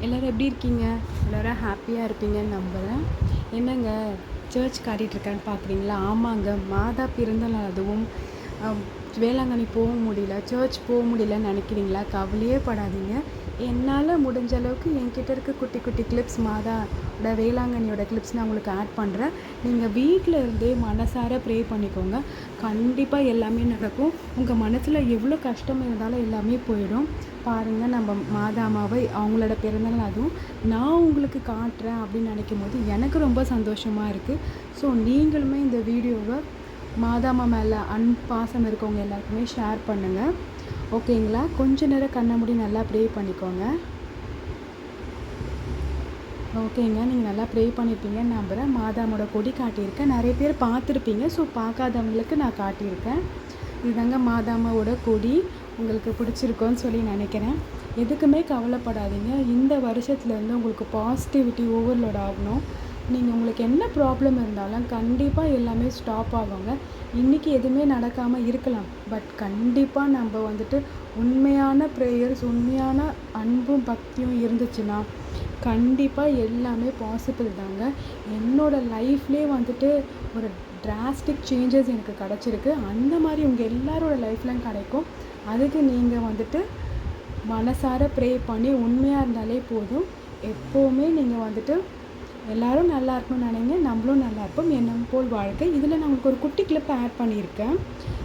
எல்லோரும் எப்படி இருக்கீங்க? எல்லோரும் ஹாப்பியாக இருப்பீங்கன்னு நம்புகிறேன். என்னங்க சர்ச் காட்டிகிட்ருக்கேன்னு பார்க்குறீங்களா? ஆமாங்க, மாதா பிறந்த நாள். அதுவும் வேளாங்கண்ணி போக முடியல, சர்ச் போக முடியலன்னு நினைக்கிறீங்களா? கவலையே படாதீங்க. என்னால் முடிஞ்ச அளவுக்கு என்கிட்ட இருக்க குட்டி குட்டி கிளிப்ஸ், மாதாவோட வேளாங்கண்ணியோட கிளிப்ஸ் நான் உங்களுக்கு ஆட் பண்ணுறேன். நீங்கள் வீட்டில் இருந்தே மனசார ப்ரே பண்ணிக்கோங்க. கண்டிப்பாக எல்லாமே நடக்கும். உங்கள் மனசில் எவ்வளோ கஷ்டம் இருந்தாலும் எல்லாமே போயிடும். பாருங்கள், நம்ம மாதாமாவை அவங்களோட பிறந்தநாள் அதுவும் நான் உங்களுக்கு காட்டுறேன் அப்படின்னு நினைக்கும் போது எனக்கு ரொம்ப சந்தோஷமாக இருக்குது. ஸோ நீங்களுமே இந்த வீடியோவை மாதாமா மேலே பாசம் இருக்கவங்க எல்லாருக்குமே ஷேர் பண்ணுங்கள். ஓகேங்களா? கொஞ்ச நேரம் கண்ணை மூடி நல்லா ப்ரே பண்ணிக்கோங்க. ஓகேங்க, நீங்கள் நல்லா ப்ரே பண்ணியிருப்பீங்கன்னு நம்புகிறேன். மாதாமோட கொடி காட்டியிருக்கேன், நிறைய பேர் பார்த்துருப்பீங்க. ஸோ பார்க்காதவங்களுக்கு நான் காட்டியிருக்கேன். இதுதாங்க மாதாமாவோட கொடி. உங்களுக்கு பிடிச்சிருக்கோன்னு சொல்லி நினைக்கிறேன். எதுக்குமே கவலைப்படாதீங்க. இந்த வருஷத்துலேருந்து உங்களுக்கு பாசிட்டிவிட்டி ஓவர்லோட் ஆகணும். நீங்கள் உங்களுக்கு என்ன ப்ராப்ளம் இருந்தாலும் கண்டிப்பாக எல்லாமே ஸ்டாப் ஆகுங்க. இன்றைக்கி எதுவுமே நடக்காமல் இருக்கலாம், பட் கண்டிப்பாக நம்ம வந்துட்டு உண்மையான ப்ரேயர்ஸ், உண்மையான அன்பும் பக்தியும் இருந்துச்சுன்னா கண்டிப்பாக எல்லாமே பாசிபிள் தாங்க. என்னோடய லைஃப்லேயே வந்துட்டு ஒரு டிராஸ்டிக் சேஞ்சஸ் எனக்கு கிடச்சிருக்கு. அந்த மாதிரி உங்கள் எல்லாரோட லைஃப்லையும் கிடைக்கும். அதுக்கு நீங்கள் வந்துட்டு மனசார ப்ரே பண்ணி உண்மையாக இருந்தாலே போதும். எப்போவுமே நீங்கள் வந்துட்டு எல்லோரும் நல்லா இருக்கணும்னு நினைங்க, நம்மளும் நல்லா இருப்போம். எண்ணம் போல் வாழ்க்கை. இதில் நான் உங்களுக்கு ஒரு குட்டி கிளிப்பை ஆட் பண்ணியிருக்கேன்.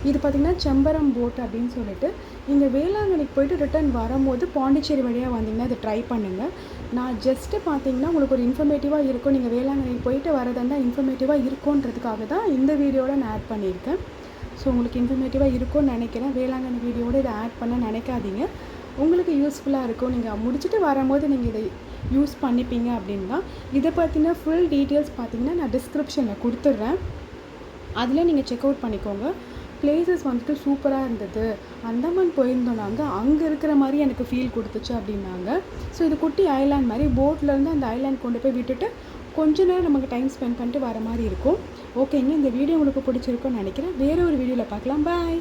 இது பார்த்திங்கன்னா செம்பரம் போட் அப்படின்னு சொல்லிட்டு, நீங்கள் வேளாங்கண்ணிக்கு போயிட்டு ரிட்டர்ன் வரும்போது பாண்டிச்சேரி வழியாக வந்தீங்கன்னா இதை ட்ரை பண்ணுங்கள். நான் ஜஸ்ட்டு பார்த்தீங்கன்னா உங்களுக்கு ஒரு இன்ஃபர்மேட்டிவாக இருக்கும். நீங்கள் வேளாங்கண்ணிக்கு போயிட்டு வரதா இருந்தால் இன்ஃபர்மேட்டிவாக இருக்குன்றதுக்காக தான் இந்த வீடியோவில் நான் ஆட் பண்ணியிருக்கேன். ஸோ உங்களுக்கு இன்ஃபர்மேட்டிவாக இருக்கும்னு நினைக்கிறேன். வேளாங்கண்ணி வீடியோடு இதை ஆட் பண்ண நினைக்காதீங்க. உங்களுக்கு யூஸ்ஃபுல்லாக இருக்கும். நீங்கள் முடிச்சுட்டு வரும்போது நீங்கள் இதை யூஸ் பண்ணிப்பீங்க அப்படின்னா, இதை பற்றின ஃபுல் டீட்டெயில்ஸ் பார்த்தீங்கன்னா நான் டிஸ்கிரிப்ஷனில் கொடுத்துட்றேன். அதில் நீங்கள் செக் அவுட் பண்ணிக்கோங்க. பிளேசஸ் வந்துட்டு சூப்பராக இருந்தது, அந்தமான் போயிருந்தோம் நாங்கள், அங்கே இருக்கிற மாதிரி எனக்கு ஃபீல் கொடுத்துச்சு அப்படின்னாங்க. ஸோ இது குட்டி ஐலாண்ட் மாதிரி, போட்லேருந்து அந்த ஐலாண்ட் கொண்டு போய் விட்டுட்டு கொஞ்ச நேரம் நமக்கு டைம் ஸ்பெண்ட் பண்ணிட்டு வர மாதிரி இருக்கும். ஓகேங்க, இந்த வீடியோ உங்களுக்கு பிடிச்சிருக்குன்னு நினைக்கிறேன். வேறு ஒரு வீடியோவில் பார்க்கலாம். பாய்.